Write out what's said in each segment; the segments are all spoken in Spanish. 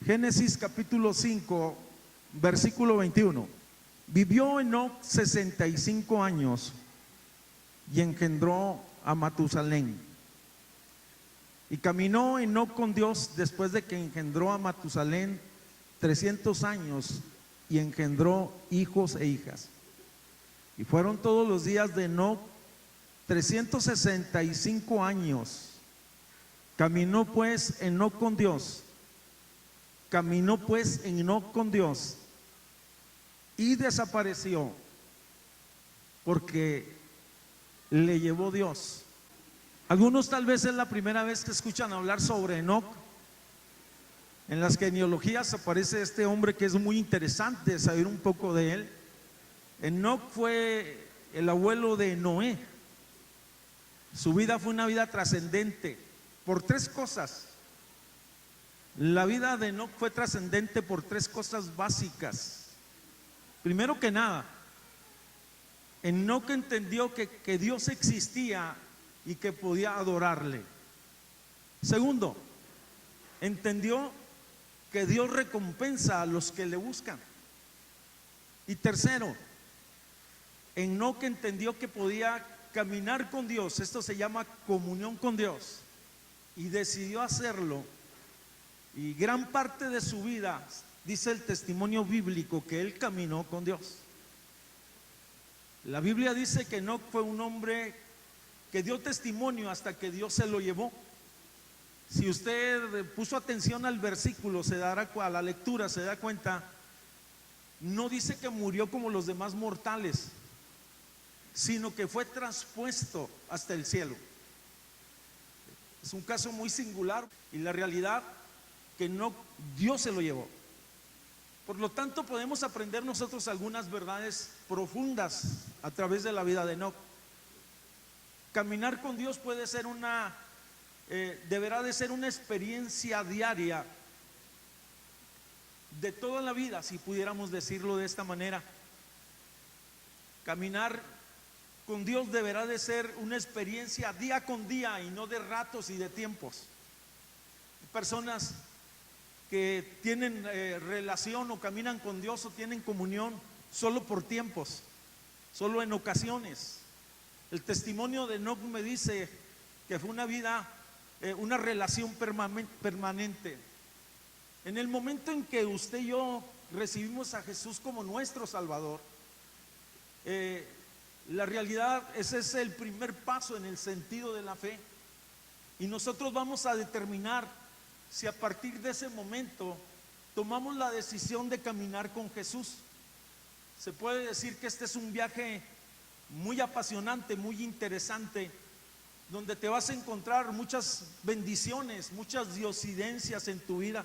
Génesis capítulo 5, versículo 21. Vivió Enoc 65 años y engendró a Matusalén. Y caminó Enoc con Dios después de que engendró a Matusalén 300 años y engendró hijos e hijas. Y fueron todos los días de Enoc 365 años. Caminó pues Enoc con Dios. Caminó pues Enoc con Dios y desapareció porque le llevó Dios. Algunos tal vez es la primera vez que escuchan hablar sobre Enoc. En las genealogías aparece este hombre que es muy interesante saber un poco de él. Enoc fue el abuelo de Noé. Su vida fue una vida trascendente por tres cosas. La vida de Enoc fue trascendente por tres cosas básicas. Primero que nada, Enoc entendió que Dios existía y que podía adorarle. Segundo, entendió que Dios recompensa a los que le buscan. Y tercero, Enoc entendió que podía caminar con Dios. Esto se llama comunión con Dios. Y decidió hacerlo. Y gran parte de su vida, dice el testimonio bíblico, que él caminó con Dios. La Biblia dice que Enoc fue un hombre que dio testimonio hasta que Dios se lo llevó. Si usted puso atención al versículo, a la lectura, se da cuenta, no dice que murió como los demás mortales, sino que fue traspuesto hasta el cielo. Es un caso muy singular y la realidad que no, Dios se lo llevó. Por lo tanto, podemos aprender nosotros algunas verdades profundas a través de la vida de Enoc. Caminar con Dios puede ser deberá de ser una experiencia diaria de toda la vida, si pudiéramos decirlo de esta manera. Caminar con Dios deberá de ser una experiencia día con día y no de ratos y de tiempos. Hay personas que tienen relación o caminan con Dios o tienen comunión solo por tiempos, solo en ocasiones. El testimonio de Enoc me dice que fue una vida, una relación permanente. En el momento en que usted y yo recibimos a Jesús como nuestro Salvador, la realidad, ese es el primer paso en el sentido de la fe. Y nosotros vamos a determinar si a partir de ese momento tomamos la decisión de caminar con Jesús. Se puede decir que este es un viaje muy apasionante, muy interesante, donde te vas a encontrar muchas bendiciones, muchas diosidencias en tu vida.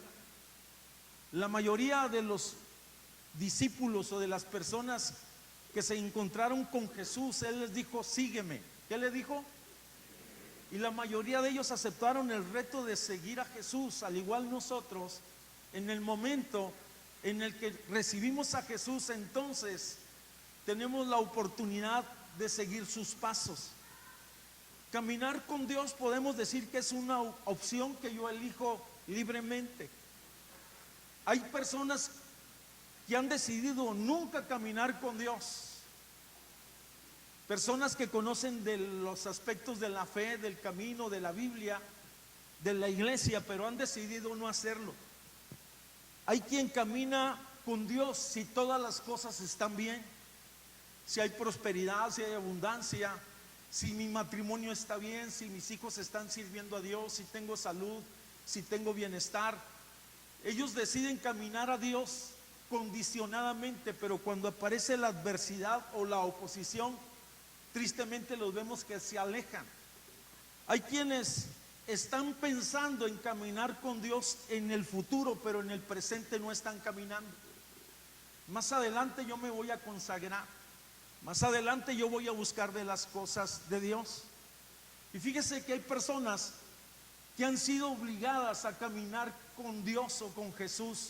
La mayoría de los discípulos o de las personas que se encontraron con Jesús, Él les dijo, sígueme. ¿Qué le dijo? Y la mayoría de ellos aceptaron el reto de seguir a Jesús. Al igual nosotros, en el momento en el que recibimos a Jesús, entonces tenemos la oportunidad de seguir sus pasos. Caminar con Dios podemos decir que es una opción que yo elijo libremente. Hay personas que han decidido nunca caminar con Dios. Personas que conocen de los aspectos de la fe, del camino, de la Biblia, de la iglesia, pero han decidido no hacerlo. Hay quien camina con Dios si todas las cosas están bien, si hay prosperidad, si hay abundancia, si mi matrimonio está bien, si mis hijos están sirviendo a Dios, si tengo salud, si tengo bienestar. Ellos deciden caminar a Dios condicionadamente, pero cuando aparece la adversidad o la oposición, tristemente los vemos que se alejan. Hay quienes están pensando en caminar con Dios en el futuro, pero en el presente no están caminando. Más adelante yo me voy a consagrar, más adelante yo voy a buscar de las cosas de Dios. Y fíjese que hay personas que han sido obligadas a caminar con Dios o con Jesús,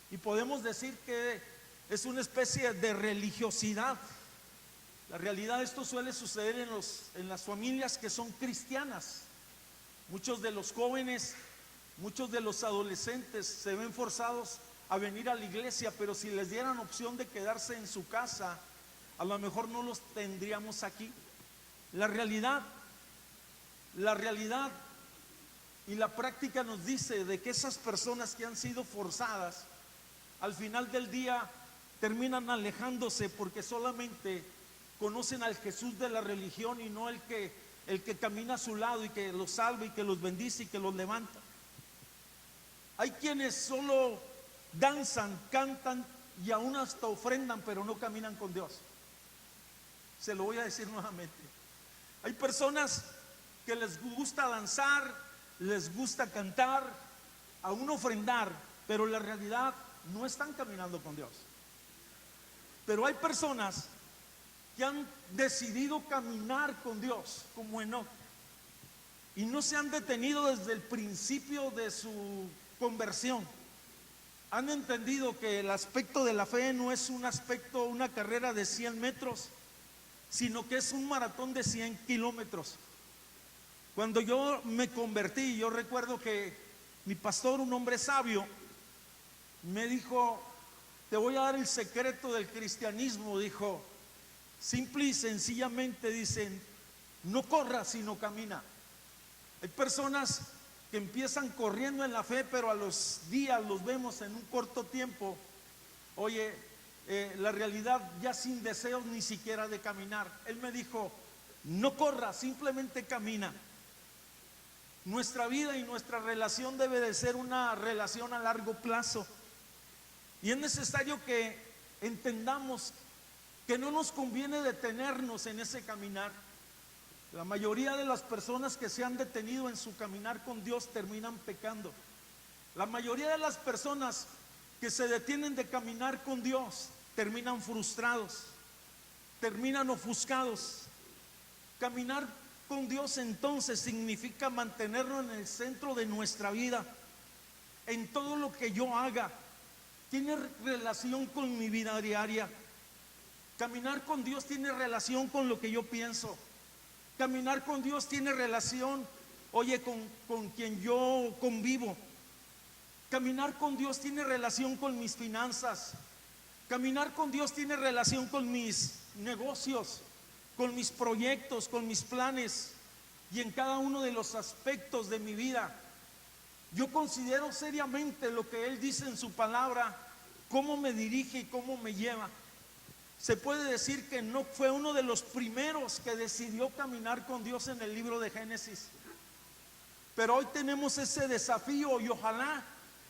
y podemos decir que es una especie de religiosidad. La realidad, esto suele suceder en las familias que son cristianas. Muchos de los jóvenes Muchos de los adolescentes se ven forzados a venir a la iglesia, pero si les dieran opción de quedarse en su casa, a lo mejor no los tendríamos aquí. La realidad y la práctica nos dice de que esas personas que han sido forzadas, al final del día terminan alejándose porque solamente conocen al Jesús de la religión y no el que camina a su lado y que los salva y que los bendice y que los levanta. Hay quienes solo danzan, cantan y aún hasta ofrendan, pero no caminan con Dios. Se lo voy a decir nuevamente. Hay personas que les gusta danzar, les gusta cantar, aún ofrendar, pero la realidad no están caminando con Dios. Pero hay personas que han decidido caminar con Dios, como Enoc, y no se han detenido desde el principio de su conversión. Han entendido que el aspecto de la fe no es un aspecto, una carrera de 100 metros, sino que es un maratón de 100 kilómetros. Cuando yo me convertí, yo recuerdo que mi pastor, un hombre sabio, me dijo: te voy a dar el secreto del cristianismo. Dijo, simple y sencillamente, dicen, no corras sino camina. Hay personas que empiezan corriendo en la fe, pero a los días los vemos en un corto tiempo, la realidad ya sin deseos ni siquiera de caminar. Él me dijo, no corras, simplemente camina. Nuestra vida y nuestra relación debe de ser una relación a largo plazo. Y es necesario que entendamos que no nos conviene detenernos en ese caminar. La mayoría de las personas que se han detenido en su caminar con Dios terminan pecando. La mayoría de las personas que se detienen de caminar con Dios terminan frustrados, terminan ofuscados. Caminar con Dios entonces significa mantenerlo en el centro de nuestra vida. En todo lo que yo haga tiene relación con mi vida diaria. Caminar con Dios tiene relación con lo que yo pienso. Caminar con Dios tiene relación, con quien yo convivo. Caminar con Dios tiene relación con mis finanzas. Caminar con Dios tiene relación con mis negocios, con mis proyectos, con mis planes y en cada uno de los aspectos de mi vida. Yo considero seriamente lo que Él dice en su palabra, cómo me dirige y cómo me lleva. Se puede decir que Enoc fue uno de los primeros que decidió caminar con Dios en el libro de Génesis. Pero hoy tenemos ese desafío y ojalá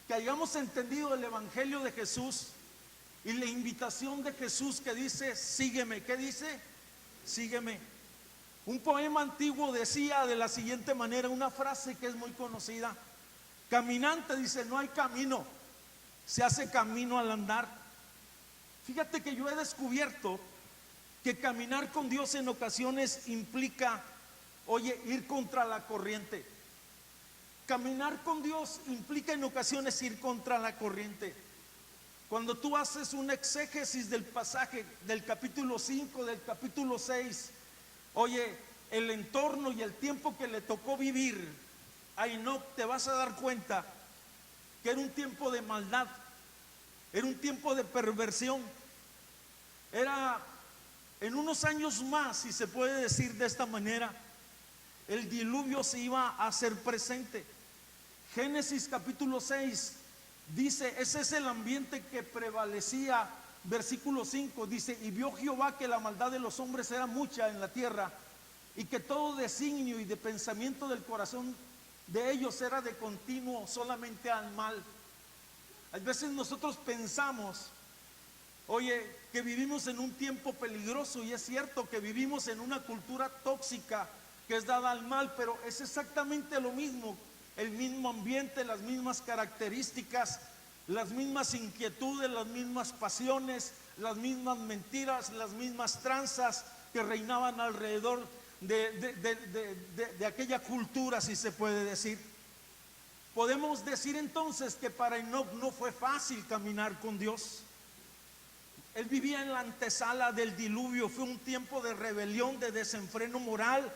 que hayamos entendido el evangelio de Jesús y la invitación de Jesús que dice, sígueme. ¿Qué dice? Sígueme. Un poema antiguo decía de la siguiente manera, una frase que es muy conocida: caminante, dice, no hay camino, se hace camino al andar. Fíjate que yo he descubierto que caminar con Dios en ocasiones implica, ir contra la corriente. Caminar con Dios implica en ocasiones ir contra la corriente. Cuando tú haces un exégesis del pasaje del capítulo 5, del capítulo 6, el entorno y el tiempo que le tocó vivir a Enoc, te vas a dar cuenta que era un tiempo de maldad, era un tiempo de perversión. Era en unos años más, si se puede decir de esta manera, el diluvio se iba a hacer presente. Génesis capítulo 6 dice, ese es el ambiente que prevalecía. Versículo 5 dice, y vio Jehová que la maldad de los hombres era mucha en la tierra, y que todo designio y de pensamiento del corazón de ellos era de continuo solamente al mal. A veces nosotros pensamos, que vivimos en un tiempo peligroso, y es cierto que vivimos en una cultura tóxica que es dada al mal, pero es exactamente lo mismo, el mismo ambiente, las mismas características, las mismas inquietudes, las mismas pasiones, las mismas mentiras, las mismas tranzas que reinaban alrededor de aquella cultura, si se puede decir. Podemos decir entonces que para Enoc no fue fácil caminar con Dios. Él vivía en la antesala del diluvio, fue un tiempo de rebelión, de desenfreno moral.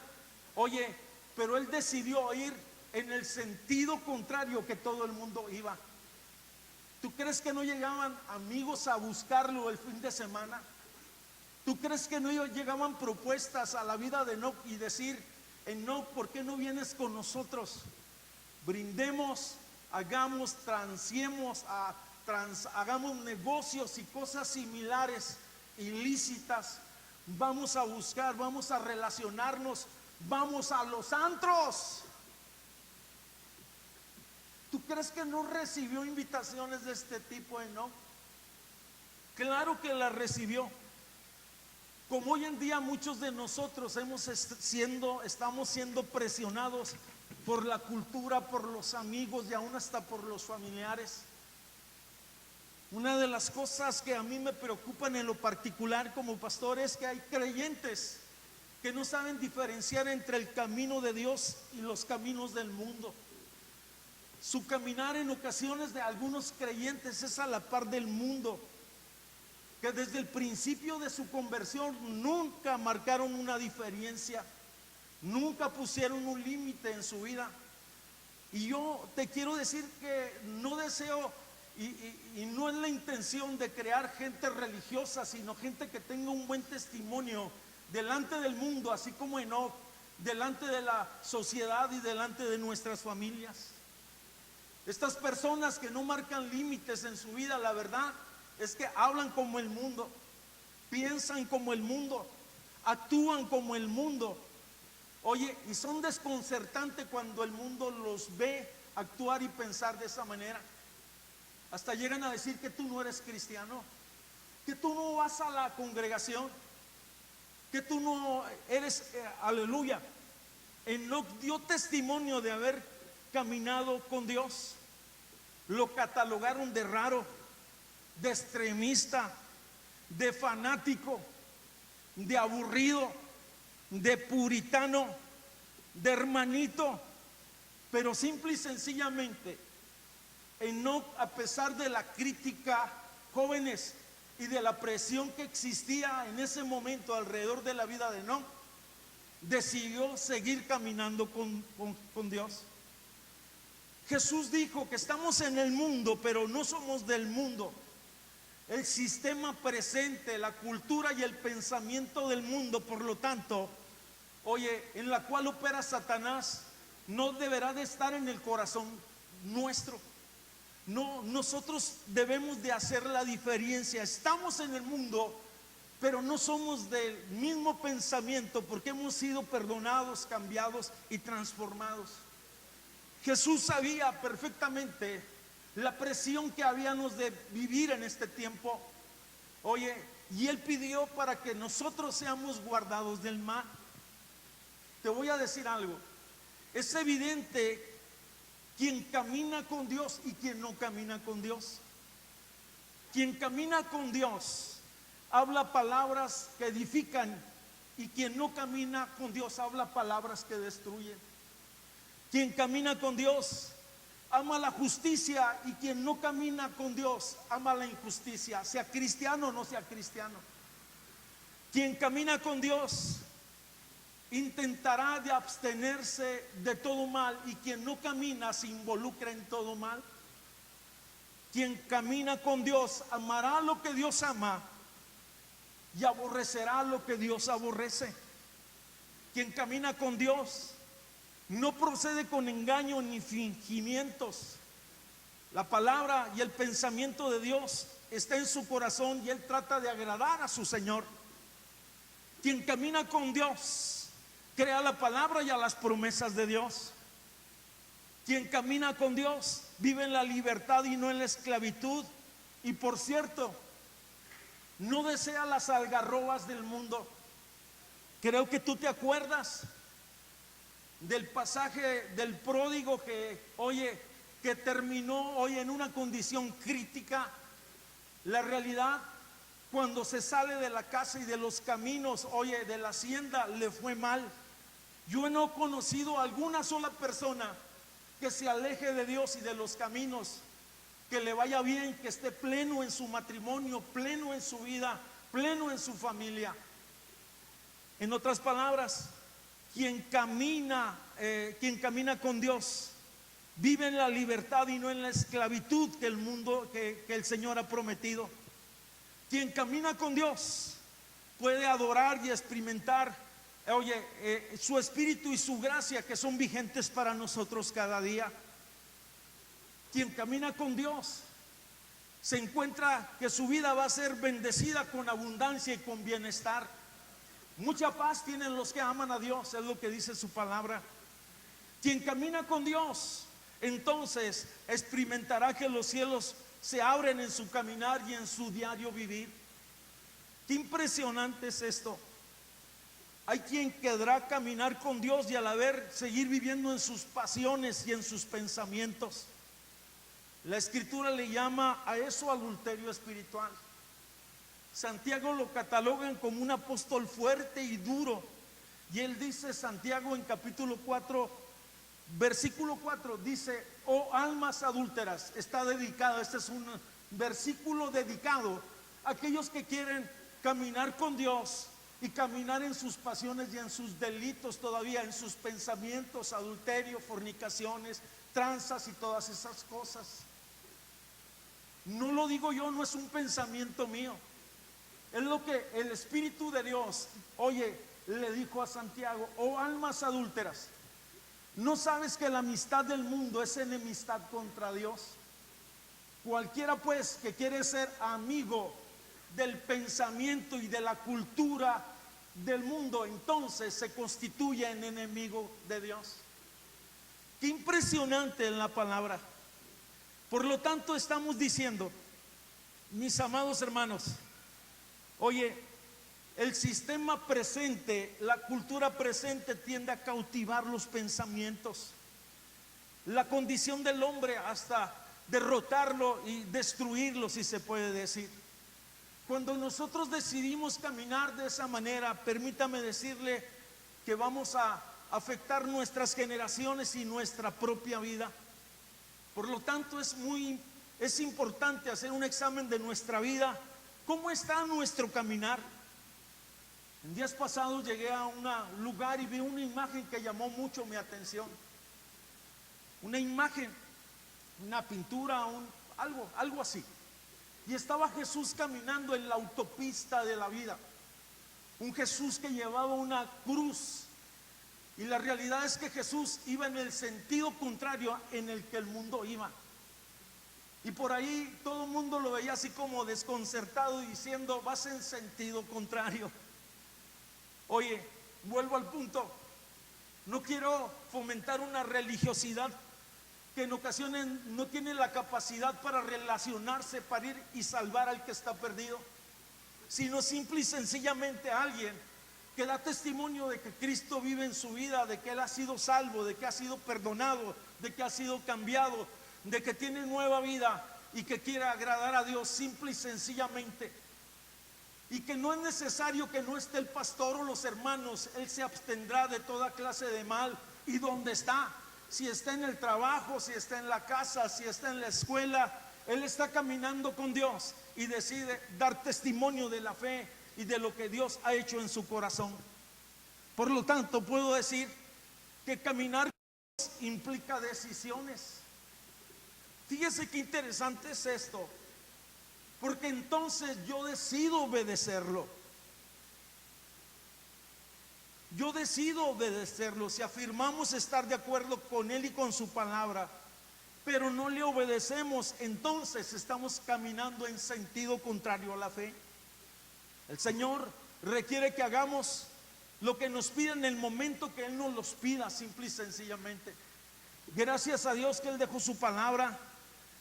Pero él decidió ir en el sentido contrario que todo el mundo iba. ¿Tú crees que no llegaban amigos a buscarlo el fin de semana? ¿Tú crees que no llegaban propuestas a la vida de Enoc y decir, Enoc, ¿por qué no vienes con nosotros? Brindemos, hagamos, hagamos negocios y cosas similares, ilícitas. Vamos a buscar, vamos a relacionarnos, vamos a los antros. ¿Tú crees que no recibió invitaciones de este tipo, Enoc? Claro que las recibió. Como hoy en día muchos de nosotros estamos siendo presionados por la cultura, por los amigos y aún hasta por los familiares. Una de las cosas que a mí me preocupan en lo particular como pastor es que hay creyentes que no saben diferenciar entre el camino de Dios y los caminos del mundo. Su caminar en ocasiones de algunos creyentes es a la par del mundo, que desde el principio de su conversión nunca marcaron una diferencia, nunca pusieron un límite en su vida. Y yo te quiero decir que no deseo y no es la intención de crear gente religiosa, sino gente que tenga un buen testimonio delante del mundo, así como Enoc, delante de la sociedad y delante de nuestras familias. Estas personas que no marcan límites en su vida, la verdad es que hablan como el mundo, piensan como el mundo, actúan como el mundo. Oye, y son desconcertantes cuando el mundo los ve actuar y pensar de esa manera. Hasta llegan a decir que tú no eres cristiano, que tú no vas a la congregación, que tú no eres, aleluya. Enoc dio testimonio de haber caminado con Dios. Lo catalogaron de raro, de extremista, de fanático, de aburrido, de puritano, de hermanito. Pero simple y sencillamente, Enoc, a pesar de la crítica, jóvenes, y de la presión que existía en ese momento alrededor de la vida de Enoc, decidió seguir caminando con Dios. Jesús dijo que estamos en el mundo, pero no somos del mundo. El sistema presente, la cultura y el pensamiento del mundo, por lo tanto, oye, en la cual opera Satanás, no deberá de estar en el corazón nuestro. No, nosotros debemos de hacer la diferencia. Estamos en el mundo, pero no somos del mismo pensamiento, porque hemos sido perdonados, cambiados y transformados. Jesús sabía perfectamente la presión que habíamos de vivir en este tiempo. Oye, y Él pidió para que nosotros seamos guardados del mal. Te voy a decir algo. Es evidente quien camina con Dios y quien no camina con Dios. Quien camina con Dios habla palabras que edifican, y quien no camina con Dios habla palabras que destruyen. Quien camina con Dios ama la justicia, y quien no camina con Dios ama la injusticia, sea cristiano o no sea cristiano. Quien camina con Dios intentará de abstenerse de todo mal, y quien no camina se involucra en todo mal. Quien camina con Dios amará lo que Dios ama y aborrecerá lo que Dios aborrece. Quien camina con Dios no procede con engaño ni fingimientos. La palabra y el pensamiento de Dios está en su corazón, y Él trata de agradar a su Señor. Quien camina con Dios crea la palabra y a las promesas de Dios. Quien camina con Dios vive en la libertad y no en la esclavitud. Y por cierto, no desea las algarrobas del mundo. Creo que tú te acuerdas del pasaje del pródigo que terminó hoy en una condición crítica. La realidad, cuando se sale de la casa y de los caminos, de la hacienda, le fue mal. Yo no he conocido a alguna sola persona que se aleje de Dios y de los caminos, que le vaya bien, que esté pleno en su matrimonio, pleno en su vida, pleno en su familia. En otras palabras, quien camina con Dios, vive en la libertad y no en la esclavitud que el mundo, que el Señor ha prometido. Quien camina con Dios puede adorar y experimentar, su espíritu y su gracia, que son vigentes para nosotros cada día. Quien camina con Dios se encuentra que su vida va a ser bendecida con abundancia y con bienestar. Mucha paz tienen los que aman a Dios, es lo que dice su palabra. Quien camina con Dios, entonces experimentará que los cielos se abren en su caminar y en su diario vivir. Qué impresionante es esto. Hay quien querrá caminar con Dios y a la vez seguir viviendo en sus pasiones y en sus pensamientos. La Escritura le llama a eso adulterio espiritual. Santiago lo catalogan como un apóstol fuerte y duro. Y él dice, Santiago en capítulo 4, versículo 4, dice: oh almas adúlteras. Está dedicado, este es un versículo dedicado a aquellos que quieren caminar con Dios y caminar en sus pasiones y en sus delitos todavía, en sus pensamientos, adulterio, fornicaciones, tranzas y todas esas cosas. No lo digo yo, no es un pensamiento mío. Es lo que el Espíritu de Dios, le dijo a Santiago: oh almas adúlteras, ¿no sabes que la amistad del mundo es enemistad contra Dios? Cualquiera pues que quiere ser amigo del pensamiento y de la cultura del mundo, entonces se constituye en enemigo de Dios. Qué impresionante en la palabra. Por lo tanto, estamos diciendo, mis amados hermanos, el sistema presente, la cultura presente tiende a cautivar los pensamientos, la condición del hombre, hasta derrotarlo y destruirlo, si se puede decir. Cuando nosotros decidimos caminar de esa manera, permítame decirle que vamos a afectar nuestras generaciones y nuestra propia vida. Por lo tanto, es importante hacer un examen de nuestra vida. ¿Cómo está nuestro caminar? En días pasados llegué a un lugar y vi una imagen que llamó mucho mi atención. Una imagen, una pintura, algo así. Y estaba Jesús caminando en la autopista de la vida. Un Jesús que llevaba una cruz. Y la realidad es que Jesús iba en el sentido contrario en el que el mundo iba. Y por ahí todo el mundo lo veía así como desconcertado, diciendo: vas en sentido contrario. Vuelvo al punto. No quiero fomentar una religiosidad que en ocasiones no tiene la capacidad para relacionarse, para ir y salvar al que está perdido, sino simple y sencillamente a alguien que da testimonio de que Cristo vive en su vida, de que Él ha sido salvo, de que ha sido perdonado, de que ha sido cambiado, de que tiene nueva vida y que quiere agradar a Dios simple y sencillamente. Y que no es necesario que no esté el pastor o los hermanos, Él se abstendrá de toda clase de mal. Y donde está, si está en el trabajo, si está en la casa, si está en la escuela, Él está caminando con Dios y decide dar testimonio de la fe y de lo que Dios ha hecho en su corazón. Por lo tanto, puedo decir que caminar con Dios implica decisiones. Fíjese qué interesante es esto, porque entonces yo decido obedecerlo. Yo decido obedecerlo. Si afirmamos estar de acuerdo con Él y con su palabra, pero no le obedecemos, entonces estamos caminando en sentido contrario a la fe. El Señor requiere que hagamos lo que nos pida en el momento que Él nos los pida, simple y sencillamente. Gracias a Dios que Él dejó su palabra.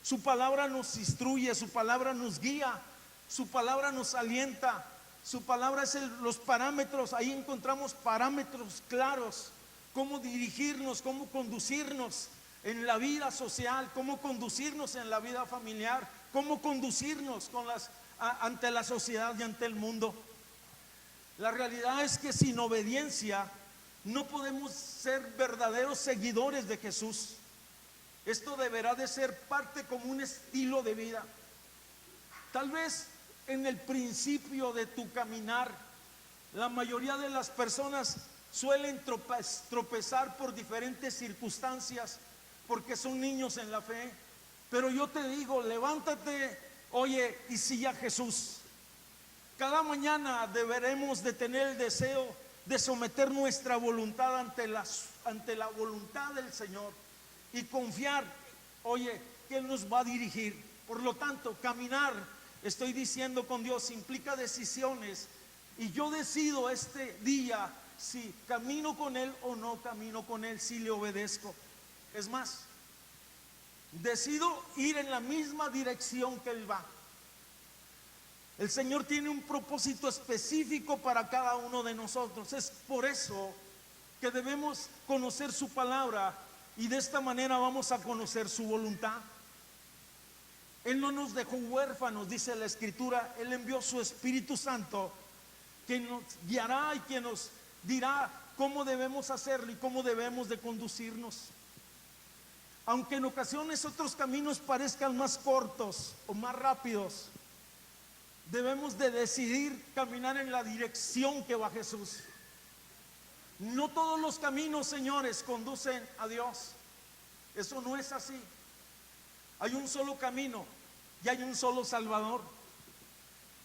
Su palabra nos instruye, su palabra nos guía, su palabra nos alienta. Su palabra es los parámetros. Ahí encontramos parámetros claros, cómo dirigirnos, cómo conducirnos en la vida social, cómo conducirnos en la vida familiar, cómo conducirnos ante la sociedad y ante el mundo. La realidad es que sin obediencia no podemos ser verdaderos seguidores de Jesús. Esto deberá de ser parte como un estilo de vida. Tal vez en el principio de tu caminar, la mayoría de las personas suelen tropezar por diferentes circunstancias, porque son niños en la fe. Pero yo te digo, levántate, oye, y sigue a Jesús. Cada mañana deberemos de tener el deseo de someter nuestra voluntad ante la voluntad del Señor y confiar, oye, que Él nos va a dirigir. Por lo tanto, caminar, estoy diciendo, con Dios implica decisiones, y yo decido este día si camino con Él o no camino con Él, si le obedezco. Es más, decido ir en la misma dirección que Él va. El Señor tiene un propósito específico para cada uno de nosotros. Es por eso que debemos conocer su palabra, y de esta manera vamos a conocer su voluntad. Él no nos dejó huérfanos, dice la Escritura. Él envió su Espíritu Santo, que nos guiará y que nos dirá cómo debemos hacerlo y cómo debemos de conducirnos. Aunque en ocasiones otros caminos parezcan más cortos o más rápidos, debemos de decidir caminar en la dirección que va Jesús. No todos los caminos, señores, conducen a Dios. Eso no es así. Hay un solo camino y hay un solo Salvador.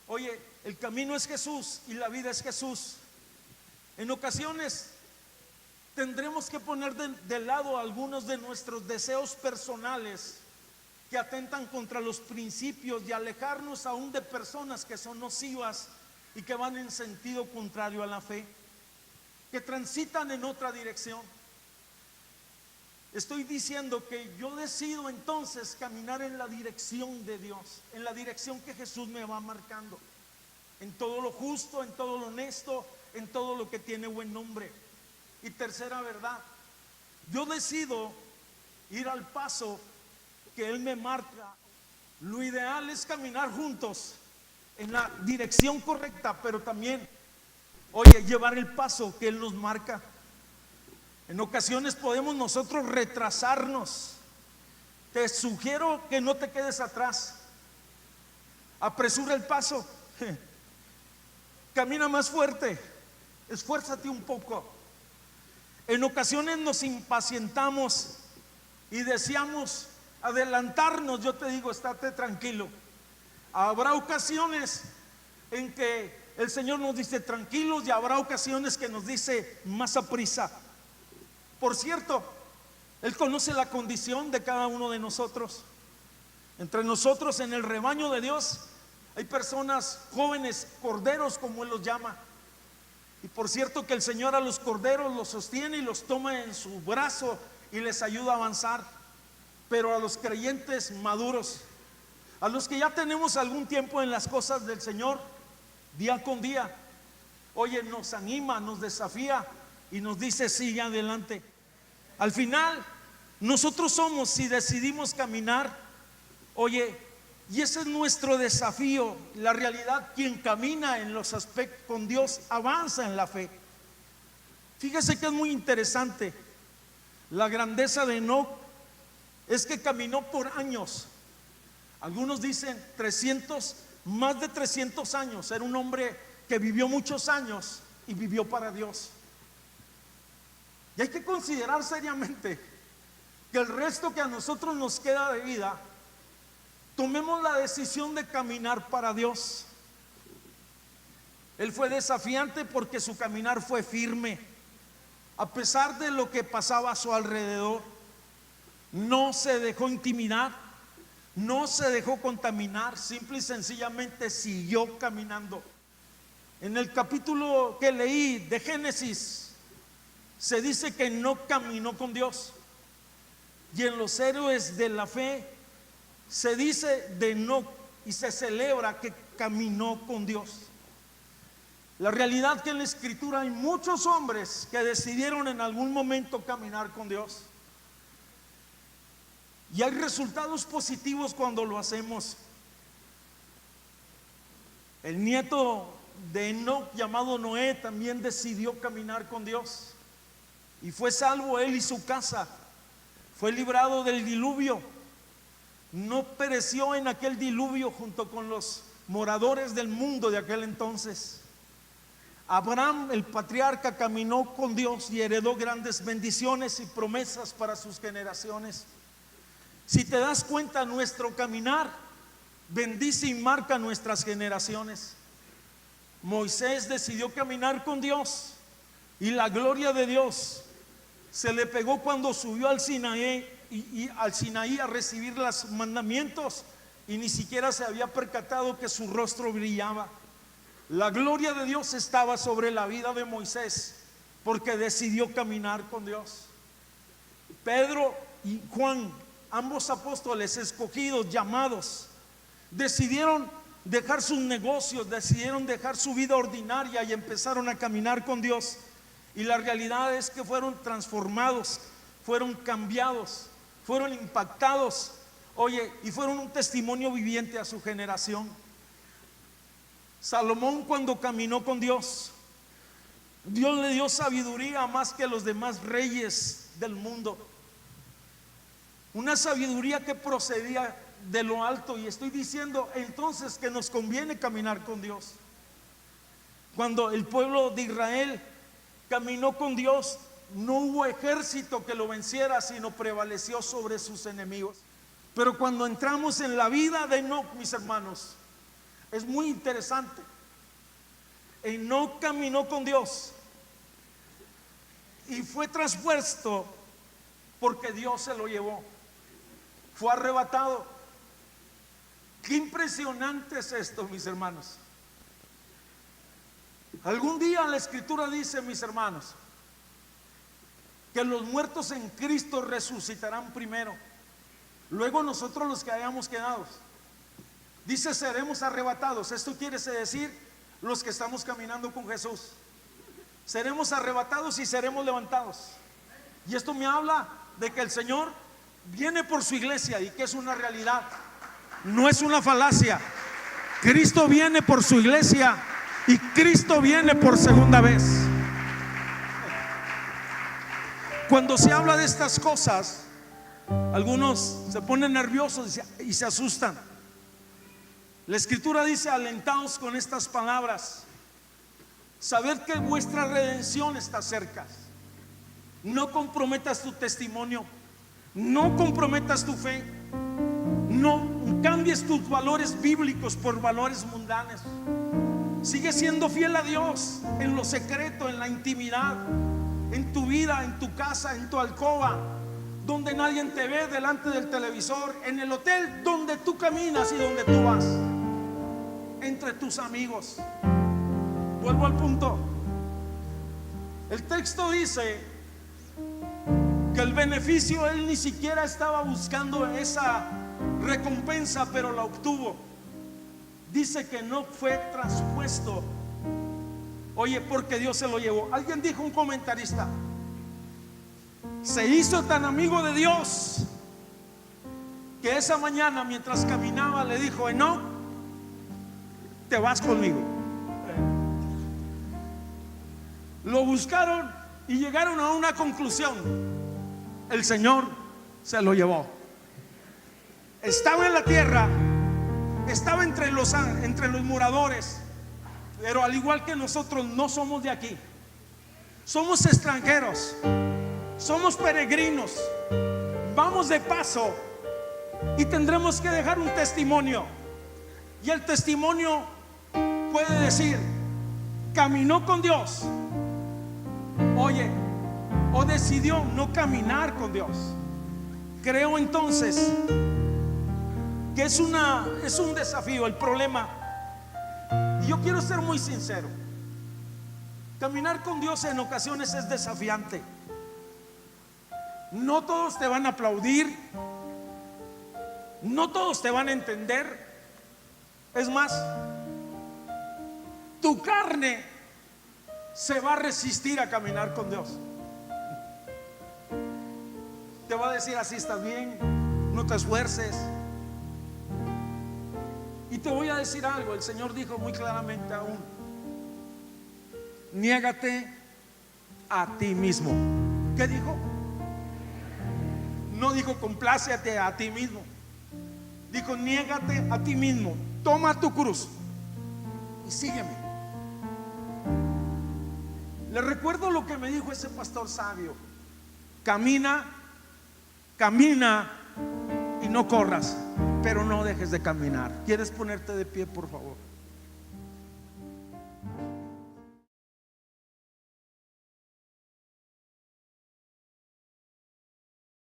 Oye, el camino es Jesús y la vida es Jesús. En ocasiones tendremos que poner de lado algunos de nuestros deseos personales que atentan contra los principios, y alejarnos aún de personas que son nocivas y que van en sentido contrario a la fe, que transitan en otra dirección. Estoy diciendo que yo decido entonces caminar en la dirección de Dios, en la dirección que Jesús me va marcando, en todo lo justo, en todo lo honesto, en todo lo que tiene buen nombre. Y tercera verdad, yo decido ir al paso que Él me marca. Lo ideal es caminar juntos en la dirección correcta, pero también, oye, llevar el paso que Él nos marca. En ocasiones podemos nosotros retrasarnos. Te sugiero que no te quedes atrás. Apresura el paso. Camina más fuerte. Esfuérzate un poco. En ocasiones nos impacientamos y deseamos adelantarnos. Yo te digo, estate tranquilo. Habrá ocasiones en que el Señor nos dice tranquilos, y habrá ocasiones que nos dice más aprisa. Por cierto, Él conoce la condición de cada uno de nosotros. Entre nosotros, en el rebaño de Dios, hay personas jóvenes, corderos como Él los llama. Y por cierto que el Señor a los corderos los sostiene y los toma en su brazo y les ayuda a avanzar. Pero a los creyentes maduros, a los que ya tenemos algún tiempo en las cosas del Señor, día con día, oye, nos anima, nos desafía y nos dice sigue adelante. Al final, nosotros somos, si decidimos caminar, oye, y ese es nuestro desafío. La realidad, quien camina en los aspectos con Dios avanza en la fe. Fíjese que es muy interesante. La grandeza de Enoc es que caminó por años. Algunos dicen 300, más de 300 años. Era un hombre que vivió muchos años y vivió para Dios. Y hay que considerar seriamente que el resto que a nosotros nos queda de vida, tomemos la decisión de caminar para Dios. Él fue desafiante porque su caminar fue firme. A pesar de lo que pasaba a su alrededor, no se dejó intimidar, no se dejó contaminar, simple y sencillamente siguió caminando. En el capítulo que leí de Génesis, se dice que no caminó con Dios. Y en los héroes de la fe se dice de Enoc y se celebra que caminó con Dios. La realidad que en la Escritura hay muchos hombres que decidieron en algún momento caminar con Dios. Y hay resultados positivos cuando lo hacemos. El nieto de Enoc, llamado Noé, también decidió caminar con Dios. Y fue salvo él y su casa. Fue librado del diluvio. No pereció en aquel diluvio junto con los moradores del mundo de aquel entonces. Abraham, el patriarca, caminó con Dios y heredó grandes bendiciones y promesas para sus generaciones. Si te das cuenta, nuestro caminar bendice y marca nuestras generaciones. Moisés decidió caminar con Dios y la gloria de Dios se le pegó cuando subió al Sinaí a recibir los mandamientos, y ni siquiera se había percatado que su rostro brillaba. La gloria de Dios estaba sobre la vida de Moisés porque decidió caminar con Dios. Pedro y Juan, ambos apóstoles escogidos, llamados, decidieron dejar sus negocios, decidieron dejar su vida ordinaria y empezaron a caminar con Dios. Y la realidad es que fueron transformados, fueron cambiados, fueron impactados, oye, y fueron un testimonio viviente a su generación. Salomón, cuando caminó con Dios, Dios le dio sabiduría más que los demás reyes del mundo. Una sabiduría que procedía de lo alto. Y estoy diciendo entonces que nos conviene caminar con Dios. Cuando el pueblo de Israel caminó con Dios, no hubo ejército que lo venciera, sino prevaleció sobre sus enemigos. Pero cuando entramos en la vida de Enoc, mis hermanos, es muy interesante. Enoc caminó con Dios y fue traspuesto porque Dios se lo llevó. Fue arrebatado. Qué impresionante es esto, mis hermanos. Algún día la Escritura dice, mis hermanos, que los muertos en Cristo resucitarán primero, luego nosotros los que hayamos quedado, dice, seremos arrebatados. Esto quiere decir los que estamos caminando con Jesús, seremos arrebatados y seremos levantados. Y esto me habla de que el Señor viene por su iglesia y que es una realidad, no es una falacia. Cristo viene por su iglesia y Cristo viene por segunda vez. Cuando se habla de estas cosas, algunos se ponen nerviosos y se asustan. La Escritura dice, alentaos con estas palabras, sabed que vuestra redención está cerca. No comprometas tu testimonio, no comprometas tu fe, no cambies tus valores bíblicos por valores mundanos. Sigue siendo fiel a Dios en lo secreto, en la intimidad, en tu vida, en tu casa, en tu alcoba, donde nadie te ve, delante del televisor, en el hotel donde tú caminas y donde tú vas, entre tus amigos. Vuelvo al punto. El texto dice que el beneficio, él ni siquiera estaba buscando esa recompensa, pero la obtuvo. Dice que no fue traspuesto, oye, porque Dios se lo llevó. Alguien dijo, un comentarista, se hizo tan amigo de Dios que esa mañana mientras caminaba le dijo, Enoc, te vas conmigo. Lo buscaron y llegaron a una conclusión: el Señor se lo llevó. Estaba en la tierra, estaba entre los moradores, pero al igual que nosotros no somos de aquí, somos extranjeros, somos peregrinos, vamos de paso y tendremos que dejar un testimonio. Y el testimonio puede decir, caminó con Dios, oye, o decidió no caminar con Dios. Creo entonces que es un desafío. El problema, y yo quiero ser muy sincero, caminar con Dios en ocasiones es desafiante. No todos te van a aplaudir, no todos te van a entender. Es más, tu carne se va a resistir a caminar con Dios. Te va a decir, así estás bien, no te esfuerces. Y te voy a decir algo, el Señor dijo muy claramente aún, niégate a ti mismo. ¿Qué dijo? No dijo complácete a ti mismo, dijo niégate a ti mismo, toma tu cruz y sígueme. Le recuerdo lo que me dijo ese pastor sabio: camina, camina y no corras, pero no dejes de caminar. ¿Quieres ponerte de pie, por favor?